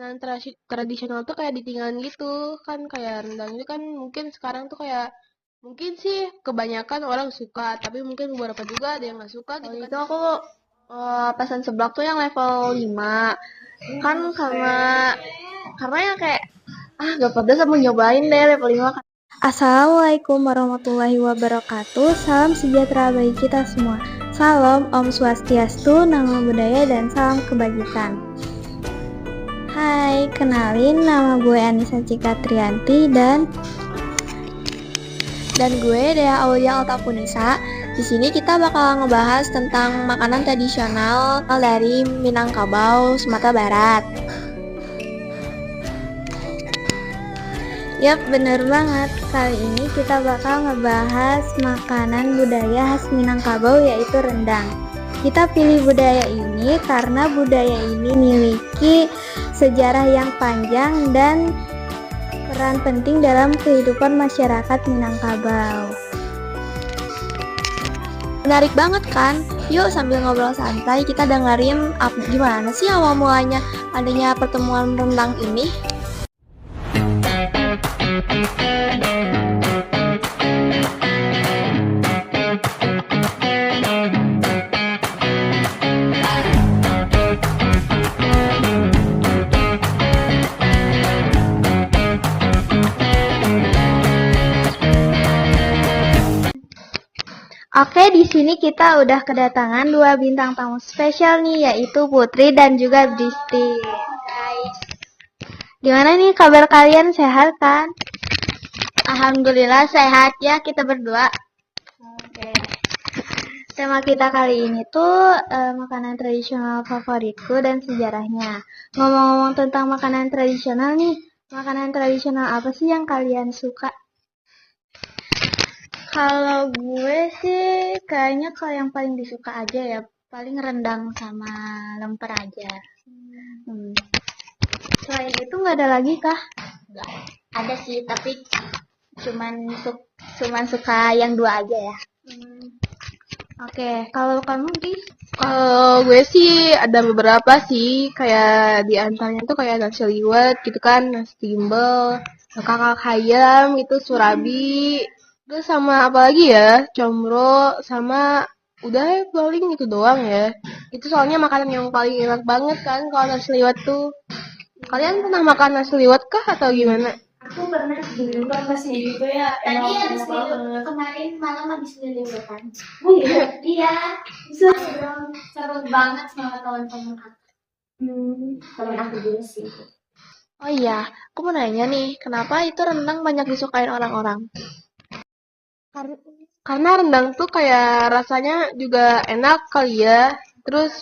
makanan tradisional tuh kayak ditinggalin gitu kan, kayak rendang itu kan mungkin sekarang tuh kayak mungkin sih kebanyakan orang suka, tapi mungkin beberapa juga ada yang nggak suka gitu Waktu kan. itu aku pesan seblak tuh yang level 5 kan karena yang kayak gak pedas aku nyobain deh level 5 kan. Assalamualaikum warahmatullahi wabarakatuh. Salam sejahtera bagi kita semua. Salam Om Swastiastu, Namo Buddhaya, dan salam kebajikan. Hai, kenalin nama gue Anissa Cikatrianti dan gue Dea Aulia Altapunisa. Di sini kita bakal ngebahas tentang makanan tradisional dari Minangkabau, Sumatera Barat. Yap, bener banget. Kali ini kita bakal ngebahas makanan budaya khas Minangkabau, yaitu rendang. Kita pilih budaya ini karena budaya ini memiliki sejarah yang panjang dan peran penting dalam kehidupan masyarakat Minangkabau. Menarik banget kan? Yuk sambil ngobrol santai kita dengerin gimana sih awal mulanya adanya pertemuan rendang ini. Oke, di sini kita udah kedatangan dua bintang tamu spesial nih, yaitu Putri dan juga Bristi. Guys, gimana nih kabar kalian, sehat kan? Alhamdulillah sehat ya kita berdua. Oke. Tema kita kali ini tuh makanan tradisional favoritku dan sejarahnya. Ngomong-ngomong tentang makanan tradisional nih, makanan tradisional apa sih yang kalian suka? Kalau gue sih kayaknya kalau yang paling disuka aja ya paling rendang sama lemper aja. Selain itu nggak ada lagi kah? Nggak. Ada sih tapi cuman suka yang dua aja ya. Oke, kalau kamu di? Kalau gue sih ada beberapa sih, kayak di antaranya tuh kayak nasi liwet gitu kan, nasi timbel, kakak ayam itu surabi, terus sama apa lagi ya, combro, sama udah ya paling itu doang ya. Itu soalnya makanan yang paling enak banget kan kalau nasi liwet tuh. Kalian pernah makan nasi liwet kah atau gimana? Aku pernah sih gitu ya. Tadi habis minum kemarin malam habis minum kan. Oh iya, iya. Seru banget sama teman-teman aku. Teman aku juga sih. Oh iya, aku mau nanya nih, kenapa itu rendang banyak disukain orang-orang? Karena rendang tuh kayak rasanya juga enak kali ya. Terus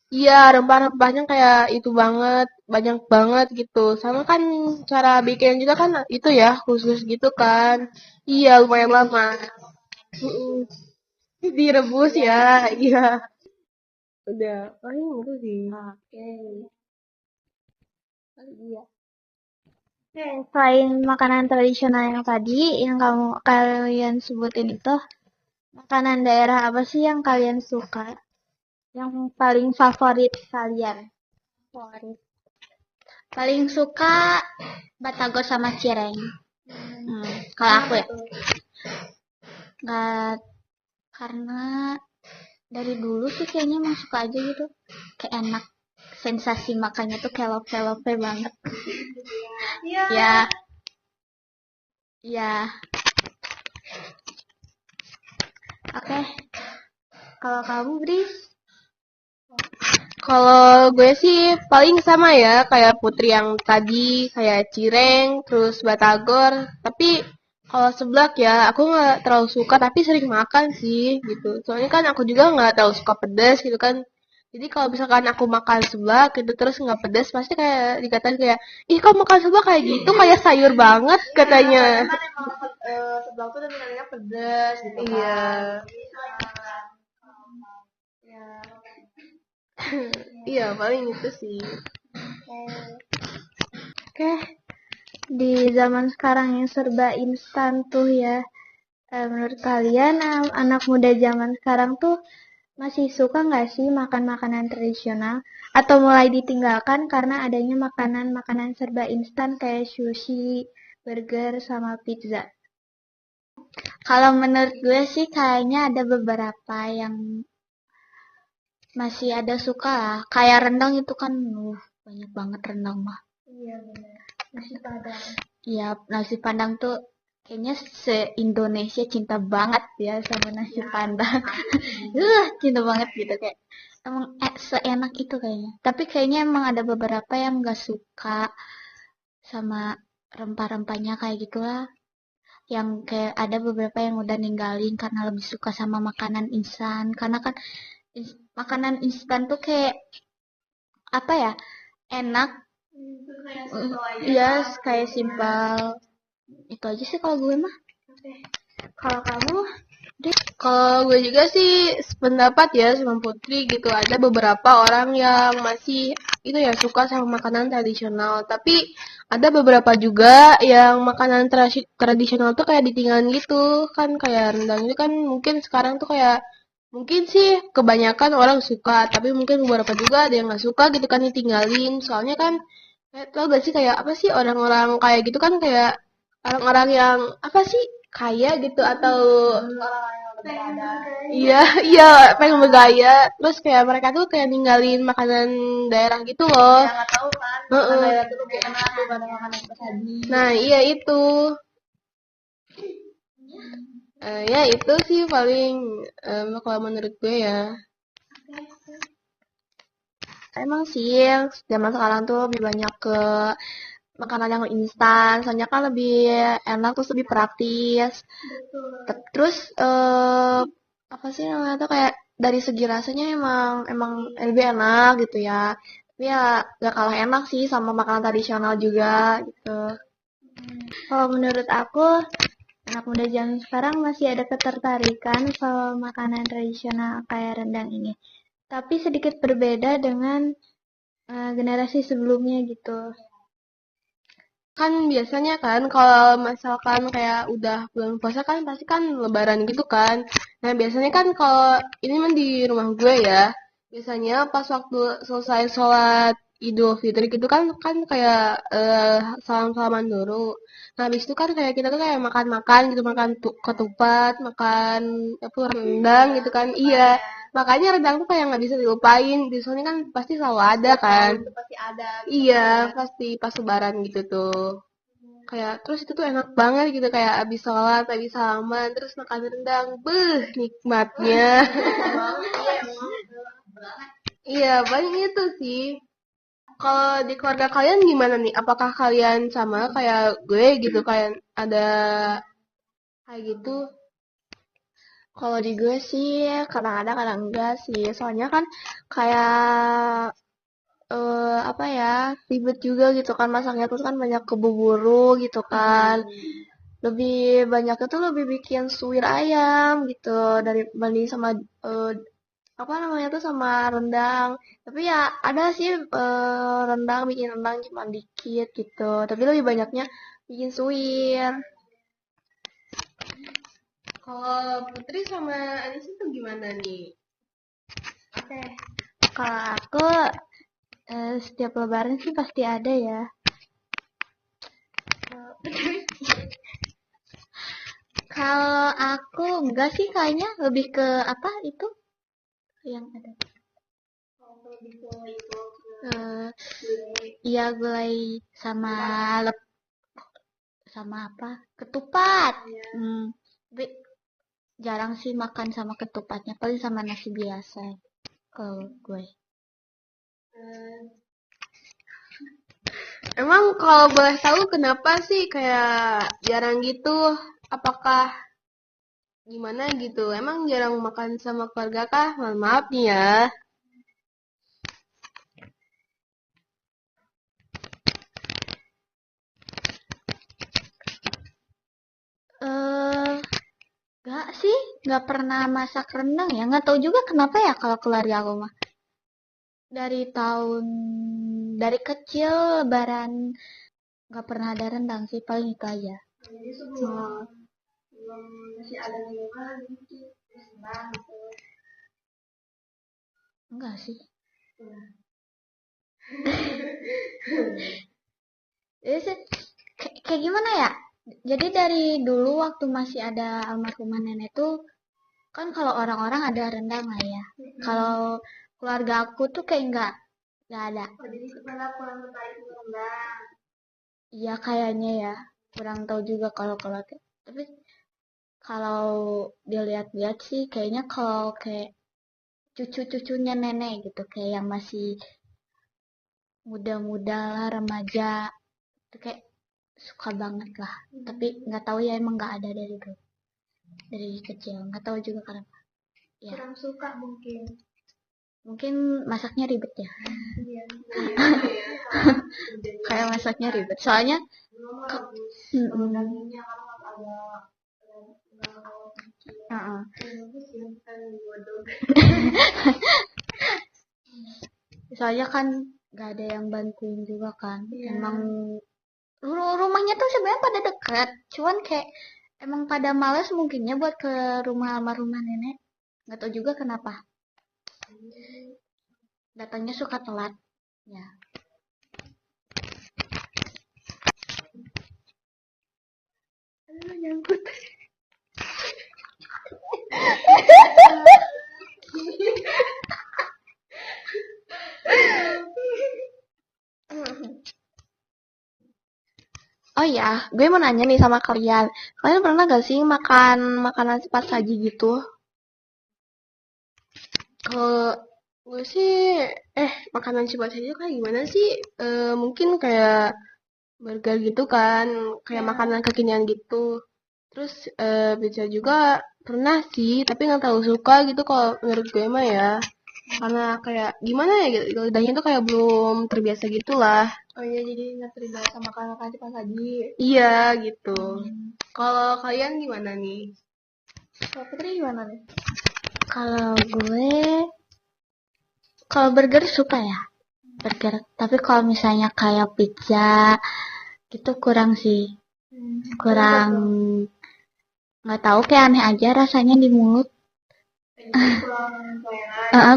iya, rempah-rempahnya kayak itu banget, banyak banget gitu. Sama kan cara bikin juga kan itu ya, khusus gitu kan. Iya, lumayan lama. Mm-mm. Direbus ya, iya. Udah, paling itu sih. Oke. Iya. Oke, selain makanan tradisional yang tadi, yang kalian sebutin itu, makanan daerah apa sih yang kalian suka? Yang paling favorit kalian? Favorit. Paling suka batagor sama cireng. Kalau aku ya, nggak karena dari dulu sih kayaknya emang suka aja gitu, kayak enak. Sensasi makannya tuh kelop-kelop banget. Ya, ya. Oke. Kalau kamu, Bris? Kalau gue sih paling sama ya, kayak Putri yang tadi, kayak cireng, terus batagor. Tapi kalau seblak ya, aku nggak terlalu suka, tapi sering makan sih, gitu. Soalnya kan aku juga nggak terlalu suka pedas, gitu kan. Jadi kalau misalkan aku makan seblak, gitu, terus nggak pedas, pasti kayak dikatain kayak, ih kok makan seblak kayak gitu, kayak sayur banget, katanya. Sebelah tuh sebenarnya pedas gitu Iya. Iya, paling itu sih. Oke, di zaman sekarang yang serba instan tuh ya, menurut kalian anak muda zaman sekarang tuh Masih suka nggak sih makan makanan tradisional? Atau mulai ditinggalkan karena adanya makanan-makanan serba instan kayak sushi, burger, sama pizza? Kalau menurut gue sih kayaknya ada beberapa yang masih ada suka lah. Kayak rendang itu kan, banyak banget rendang mah. Iya benar. Nasi padang. Iya, nasi padang tuh kayaknya se-Indonesia cinta banget ya sama nasi padang. Cinta banget gitu kayak emang seenak itu kayaknya. Tapi kayaknya emang ada beberapa yang nggak suka sama rempah-rempahnya kayak gitulah. Yang kayak ada beberapa yang udah ninggalin karena lebih suka sama makanan instan. Karena kan makanan instan tuh kayak apa ya? Enak. Itu kayak soto aja. Iya, kayak simpel. Itu aja sih kalau gue mah. Kalau kamu? Kalau gue juga sih sependapat ya sama Putri gitu. Ada beberapa orang yang masih itu ya suka sama makanan tradisional. Tapi ada beberapa juga yang makanan tradisional tuh kayak ditinggalin gitu. Kan kayak rendang itu kan mungkin sekarang tuh kayak mungkin sih kebanyakan orang suka. Tapi mungkin beberapa juga ada yang nggak suka gitu kan ditinggalin. Soalnya kan tau gak sih kayak apa sih orang-orang kayak gitu kan kayak orang-orang yang apa sih kaya gitu atau iya iya pengen bergaya terus kayak mereka tuh kayak ninggalin makanan daerah gitu loh. Nggak tahu kan. Heeh. Daerah itu lebih enak daripada makanan saji. Nah iya itu ya itu sih paling kalau menurut gue ya. Emang sih zaman sekarang tuh lebih banyak ke makanan yang instan, soalnya kan lebih enak terus lebih praktis. Terus apa sih namanya tuh kayak dari segi rasanya emang lebih enak gitu ya. Tapi ya gak kalah enak sih sama makanan tradisional juga gitu. Kalau menurut aku, anak muda zaman sekarang masih ada ketertarikan soal makanan tradisional kayak rendang ini. Tapi sedikit berbeda dengan generasi sebelumnya gitu. Kan biasanya kan kalau misalkan kayak udah bulan puasa kan pasti kan lebaran gitu kan. Nah biasanya kan kalau ini mah di rumah gue ya. Biasanya pas waktu selesai sholat Idul Fitri gitu kan kan kayak salam-salaman dulu. Nah habis itu kan kayak kita tuh kayak makan-makan gitu makan ketupat, makan apa rendang gitu kan. Iya. Makanya rendang tuh kayak nggak bisa dilupain. Di soalnya kan pasti selalu ada kan. Pasti ada. Iya, pasti pas lebaran gitu tuh. Kayak terus itu tuh enak banget gitu kayak abis sholat, abis salaman, terus makan rendang. Beuh, nikmatnya. Iya, paling itu sih. Kalau di keluarga kalian gimana nih? Apakah kalian sama kayak gue gitu kayak ada kayak gitu? Kalau di gue sih kadang ada kadang enggak sih. Soalnya kan kayak apa ya ribet juga gitu kan masaknya terus kan banyak keburu gitu kan. Lebih banyaknya tuh lebih bikin suwir ayam gitu dari banding sama apa namanya tuh sama rendang. Tapi ya ada sih rendang bikin rendang cuma dikit gitu. Tapi lebih banyaknya bikin suwir. Kalau Putri sama Anis itu gimana nih? Kalau aku setiap lebaran sih pasti ada ya. Kalau aku enggak sih kayaknya lebih ke apa itu yang ada. Iya gulai sama sama apa? Ketupat. Tapi jarang sih makan sama ketupatnya, paling sama nasi biasa kalau gue. Emang kalau boleh tahu kenapa sih kayak jarang gitu? Apakah gimana gitu? Emang jarang makan sama keluarga kah? Mohon maaf nih ya. Enggak sih, nggak pernah masak rendang ya. Nggak tahu juga kenapa ya kalau keluarga aku mah. Dari kecil lebaran nggak pernah ada rendang sih, paling itu aja. Jadi sebelum masih ada minuman gitu. Enggak sih. Jadi kayak gimana ya? Jadi dari dulu waktu masih ada almarhumah nenek tuh kan kalau orang-orang ada rendang lah ya. Kalau keluarga aku tuh kayak nggak ada. Oh, jadi setelah pulang tertarik itu rendang. Iya kayaknya ya. Kurang tahu juga kalau tapi kalau dilihat-lihat sih kayaknya kalau kayak cucu-cucunya nenek gitu kayak yang masih muda-muda lah remaja itu kayak suka banget lah. Tapi nggak tahu ya emang nggak ada dari dulu. Dari kecil nggak tahu juga kenapa. Ya. Kurang suka mungkin. Mungkin masaknya ribet ya. Iya. Kayak masaknya ribet. Soalnya Dagingnya kan ada soalnya kan nggak ada yang bantuin juga kan. Emang rumahnya tuh sebenarnya pada dekat. Cuman kayak emang pada males mungkinnya buat ke rumah almarhumah nenek. Nggak tahu juga kenapa. Datangnya suka telat. Ya. Nyangkut. Oh ya, gue mau nanya nih sama kalian. Kalian pernah gak sih makan makanan cepat saji gitu? Kalau gue sih, makanan cepat saji itu kayak gimana sih? Mungkin kayak burger gitu kan, kayak makanan kekinian gitu. Terus bisa juga pernah sih, tapi nggak terlalu suka gitu kalau menurut gue mah ya. Karena kayak gimana ya gitu, lidahnya tuh kayak belum terbiasa gitu lah. Oh iya, jadi nggak terbiasa makan cepat saji. Iya gitu. Kalau kalian gimana nih? Kalau Putri gimana nih? Kalau burger suka ya. Burger. Tapi kalau misalnya kayak pizza gitu kurang sih. Kurang nggak tahu kayak aneh aja rasanya di mulut.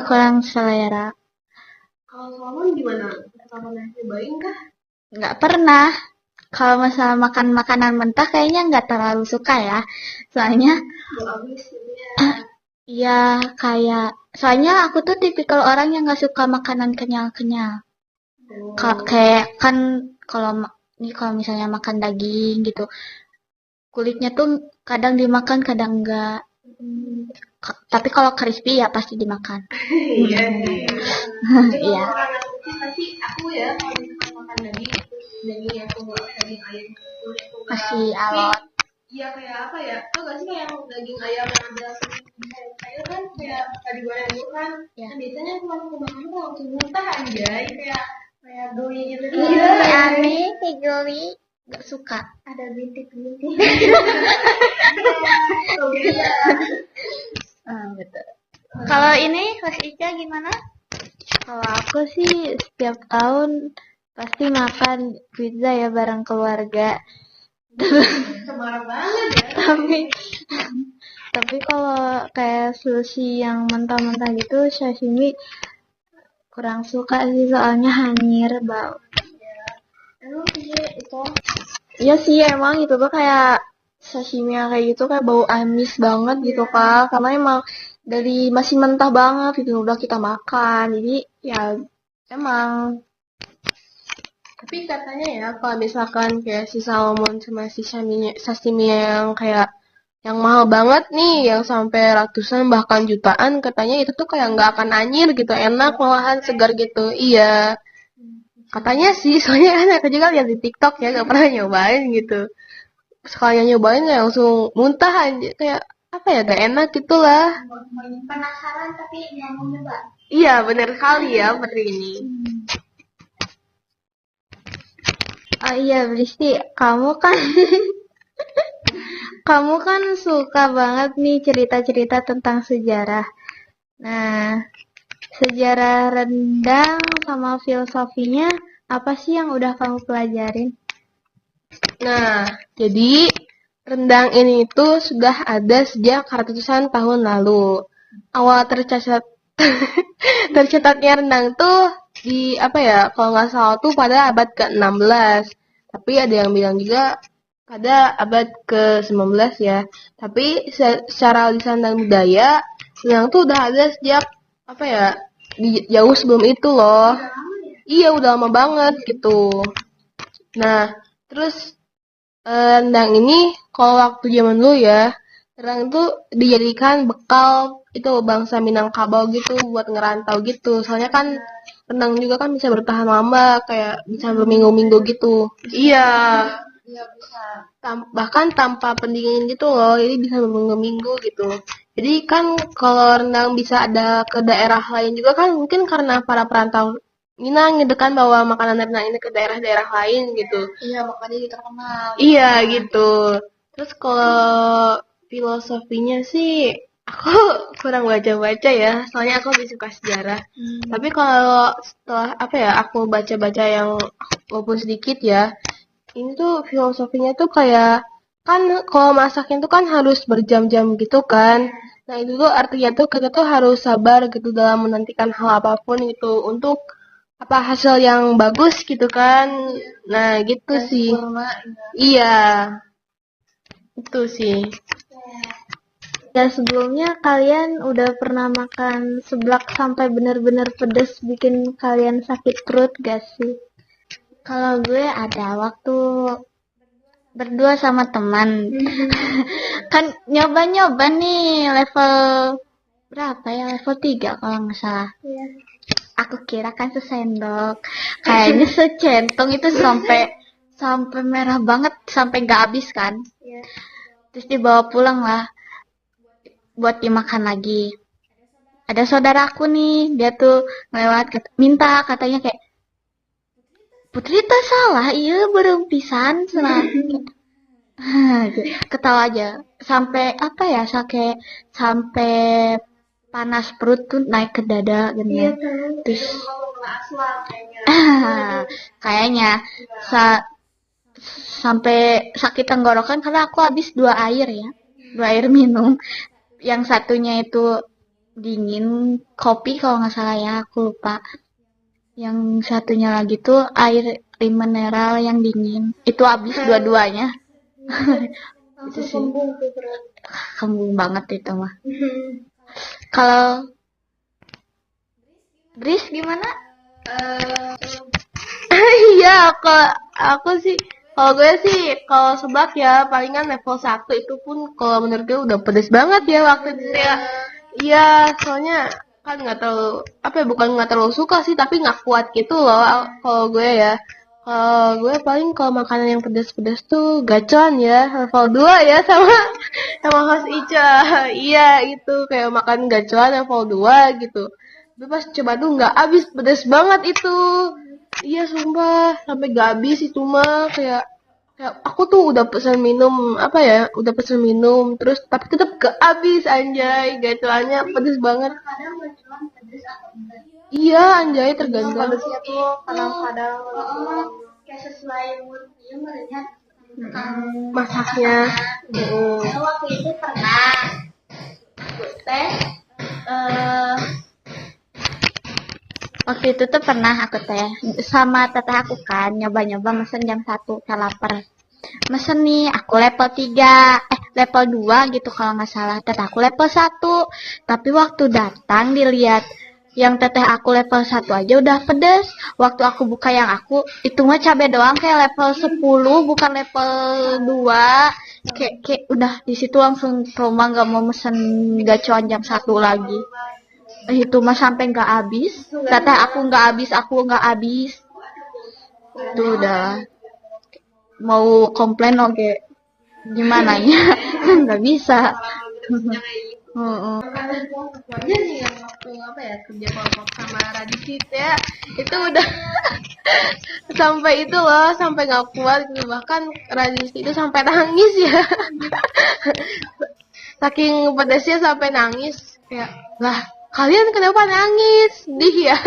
Kurang selera. Kalau Salmon gimana? Pernah nyobain kah? Nggak pernah. Kalau masalah makan makanan mentah kayaknya nggak terlalu suka ya. Soalnya iya kayak soalnya aku tuh tipikal orang yang nggak suka makanan kenyal-kenyal. Kayak kan kalau misalnya makan daging gitu, kulitnya tuh kadang dimakan kadang enggak. Tapi kalau crispy ya pasti dimakan. Iya. Iya. Pasti aku ya kalau misalkan makan daging yang daging ayam Masih alot. Iya kayak apa ya? Tau gak sih kayak yang daging ayam yang ada kayak kan kayak tadi goreng dulu kan? Ya. Kan biasanya aku langsung makan tuh langsung muntah anjay kayak geli gitu. Iya, aneh, kayak geli. Gak suka. Ada bintik-bintik. Betul. Kalau ini, Mas Ica gimana? Kalau aku sih setiap tahun pasti makan pizza ya bareng keluarga. Semarang banget ya. Tapi kalau kayak sushi yang mentah-mentah gitu, sashimi kurang suka sih soalnya hanyir bau. Emang itu Iya sih emang itu tuh kayak sashimi yang kayak gitu kayak bau amis banget gitu kan. Karena emang dari masih mentah banget gitu udah kita makan. Jadi ya emang. Tapi katanya ya kalau misalkan kayak si salmon sama si sashimi yang kayak yang mahal banget nih, yang sampai ratusan bahkan jutaan, katanya itu tuh kayak nggak akan anyir gitu, enak malahan segar gitu. Iya. Katanya sih, soalnya kan aku juga lihat di TikTok ya, nggak pernah nyobain gitu. Sekalinya nyobain kayak langsung muntah aja, kayak apa ya, gak enak gitulah. penasaran tapi nggak mau nyoba. Iya, bener sekali ya Putri ini. Oh iya, Bristi, kamu kan suka banget nih cerita-cerita tentang sejarah. Nah, sejarah rendang sama filosofinya apa sih yang udah kamu pelajarin? Nah, jadi rendang ini tuh sudah ada sejak ratusan tahun lalu. Awal tercatat Tercetatnya rendang tuh di apa ya? Kalau nggak salah tuh pada abad ke-16. Tapi ada yang bilang juga pada abad ke-19 ya. Tapi secara lisan dan budaya, rendang tuh udah ada sejak apa ya? Jauh sebelum itu loh. Iya, udah lama banget gitu. Nah, terus rendang ini kalau waktu zaman dulu ya, rendang itu dijadikan bekal itu bangsa Minangkabau gitu buat ngerantau gitu. Soalnya kan rendang juga kan bisa bertahan lama, kayak bisa berminggu-minggu gitu. Iya, bahkan tanpa pendingin gitu loh, jadi bisa berminggu-minggu gitu. Jadi kan kalau rendang bisa ada ke daerah lain juga kan mungkin karena para perantau Minang gitu kan bawa makanan rendang ini ke daerah-daerah lain gitu. Iya, makanya dia terkenal. Iya gitu. Terus kalau filosofinya sih aku kurang baca-baca ya, soalnya aku lebih suka sejarah. Tapi kalau setelah apa ya, aku baca-baca yang walaupun sedikit ya, ini tuh filosofinya tuh kayak kan kalau masaknya tuh kan harus berjam-jam gitu kan. Nah itu tuh artinya tuh kita tuh harus sabar gitu dalam menantikan hal apapun gitu untuk apa hasil yang bagus gitu kan. Nah gitu sih. Iya, itu sih. Ya sebelumnya kalian udah pernah makan seblak sampai benar-benar pedes bikin kalian sakit perut gak sih? Kalau gue ada waktu berdua sama teman. Kan nyoba-nyoba nih level berapa ya? Level 3 kalau nggak salah. Aku kira kan sesendok. Kayaknya secentong itu sampai merah banget, sampai nggak habis kan. Terus dibawa pulang lah buat dimakan lagi. Ada saudaraku nih, dia tuh lewat minta katanya kayak Putri tak salah, iya belum pisan senang. Ketawa aja. Sampai apa ya, sampai panas perut tuh naik ke dada gitu. Terus kayaknya sampai sakit tenggorokan karena aku habis 2 air ya. 2 air minum. Yang satunya itu dingin, kopi kalau nggak salah ya, aku lupa. Yang satunya lagi tuh air mineral yang dingin. Itu habis dua-duanya. Itu sih. Kembung banget itu mah. Kalau Bris gimana? Iya, aku sih kalau gue sih kalau seblak ya palingan level 1 itu pun kalau menurut gue udah pedes banget ya waktu itu ya. Iya, soalnya kan nggak terlalu apa ya, bukan nggak terlalu suka sih tapi nggak kuat gitu loh kalau gue ya. Kalau gue paling kalau makanan yang pedas-pedas tuh gacor ya level 2 ya sama Host Ica. Iya itu kayak makan gacor level 2 gitu. Tapi pas coba tuh nggak habis, pedas banget itu. Iya sumpah sampai nggak habis itu mah kayak aku tuh udah pesen minum apa ya, udah pesen minum terus tapi tetap gak habis anjay, gacoannya pedes banget. Iya anjay tergantung Pedesnya tuh kadang-kadang kayak sesuai mood dia melihat masaknya. waktu itu pernah teh Waktu itu tuh pernah aku teh sama teteh aku kan nyoba-nyoba mesen jam 1 saya lapar. Mesen nih aku level 3, level 2 gitu kalau nggak salah. Teteh aku level 1. Tapi waktu datang dilihat yang teteh aku level 1 aja udah pedes. Waktu aku buka yang aku itu mah cabai doang kayak level 10 bukan level 2. Kayak udah di situ langsung trauma nggak mau mesen gacoan jam 1 lagi. Itu mah sampai nggak habis. Teteh aku nggak habis. Tuh udah mau komplain oke gimana ya nggak bisa. Aja nih yang waktu apa ya kerja kelompok sama Raditya ya itu udah sampai itu loh sampai nggak kuat gitu bahkan Raditya itu sampai nangis ya saking pedasnya sampai nangis kayak lah kalian kenapa nangis sedih ya.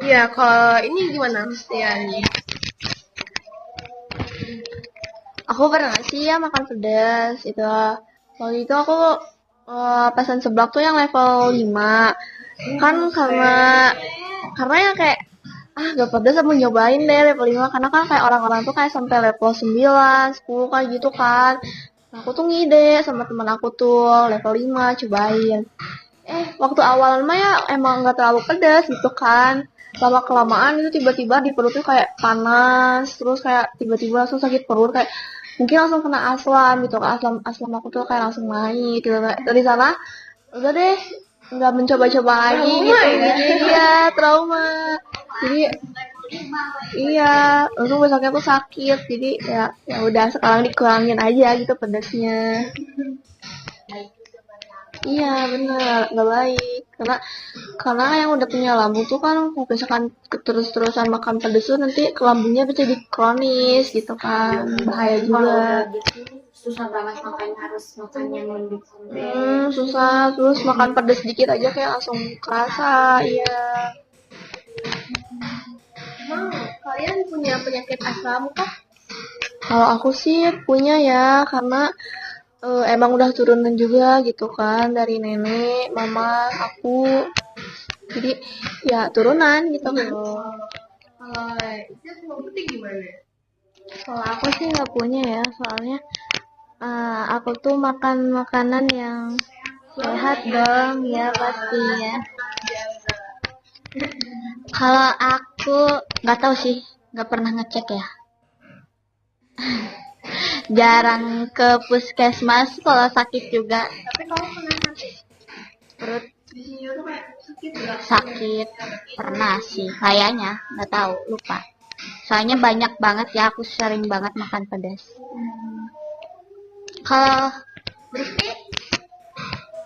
Iya kalau ini gimana ya nih. Aku pernah sih ya makan pedas itu. Waktu itu aku pesan seblak tuh yang level 5. Kan karena yang kayak gak pedas, aku nyobain deh level 5 karena kan kayak orang-orang tuh kayak sampai level 9, 10 kayak gitu kan. Nah, aku tuh ngide sama teman aku tuh level 5 cobain. Waktu awal mah ya emang nggak terlalu pedas gitu kan. Lama kelamaan itu tiba-tiba di perut tuh kayak panas, terus kayak tiba-tiba langsung sakit perut, kayak mungkin langsung kena asam gitu kan. Asam aku tuh kayak langsung naik gitu. Dari sana udah deh nggak mencoba-coba lagi gitu. Jadi iya trauma. Jadi iya, langsung besoknya tuh sakit. Jadi ya udah sekarang dikurangin aja gitu pedasnya. Iya bener, nggak baik. Karena yang udah punya lambung tuh kan kalau misalkan terus-terusan makan pedes tuh nanti ke lambungnya bisa jadi kronis gitu kan, bahaya Kalau juga. udah gitu susah banget makan, harus makan yang lebih Susah, terus makan pedes dikit aja kayak langsung kerasa, iya. Emang kalian punya penyakit asam kah? Kalau aku sih punya ya, karena emang udah turunan juga gitu kan dari nenek, mama, aku. Jadi ya turunan gitu kan. Kalau aku sih nggak punya ya, soalnya aku tuh makan makanan yang sehat dong, ya pasti ya. Kalau aku nggak tahu sih, nggak pernah ngecek ya. Jarang ke puskesmas kalau sakit juga. Tapi kalau pernah sakit, Perut di sini tuh kayak sakit nggak? sakit pernah sih, kayaknya nggak tahu, lupa. Soalnya banyak banget ya, aku sering banget makan pedas. Kalau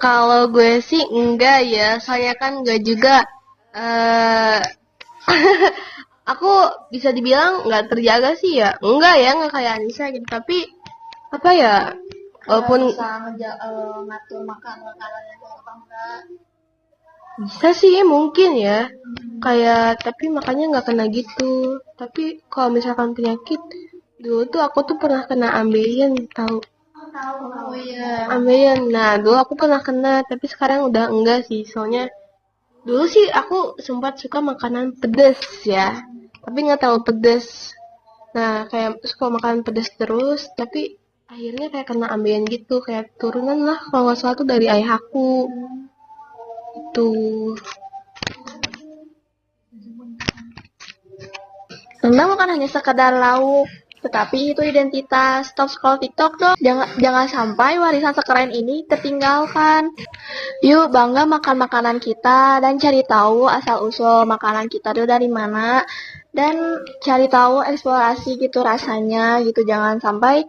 Kalau gue sih enggak ya, soalnya kan gue juga aku bisa dibilang nggak terjaga sih ya. Enggak ya, nggak kayak Anissa gitu. Tapi apa ya? Walaupun ngatur makan makanan itu apa enggak. bisa sih mungkin ya. Kayak tapi makanya nggak kena gitu. Tapi kalau misalkan penyakit dulu tuh aku tuh pernah kena ambeien tahu. Oh iya. Ambeien. Nah, dulu aku pernah kena, tapi sekarang udah enggak sih. Soalnya dulu sih aku sempat suka makanan pedas ya, tapi nggak tahu pedas. Nah, kayak suka makan pedas terus, tapi akhirnya kayak kena ambeien gitu, kayak turunan lah kalau nggak salah tuh dari ayah aku. Itu. Rendang bukan hanya sekadar lauk, tetapi itu identitas. Stop scroll TikTok dong. Jangan sampai warisan sekeren ini tertinggalkan. Yuk bangga makan makanan kita dan cari tahu asal-usul makanan kita itu dari mana. Dan cari tahu eksplorasi gitu rasanya gitu. Jangan sampai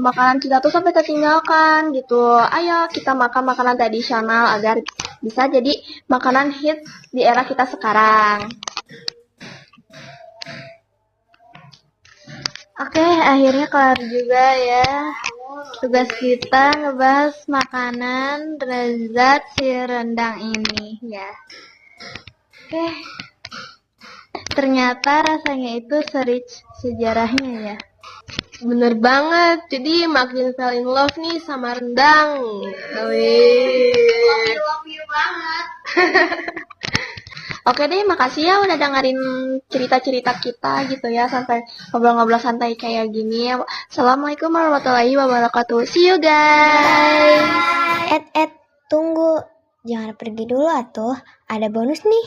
makanan kita tuh sampai tertinggalkan gitu. Ayo kita makan makanan tradisional agar bisa jadi makanan hit di era kita sekarang. Oke, akhirnya kelar juga ya tugas kita ngebahas makanan lezat si rendang ini ya. Oke, ternyata rasanya itu serich sejarahnya ya. Bener banget, jadi makin fell in love nih sama rendang. Wih. Love you banget. Oke deh, makasih ya udah dengerin cerita-cerita kita gitu ya, sampai ngobrol-ngobrol santai kayak gini. Assalamualaikum warahmatullahi wabarakatuh. See you guys. Tunggu. Jangan pergi dulu atuh. Ada bonus nih.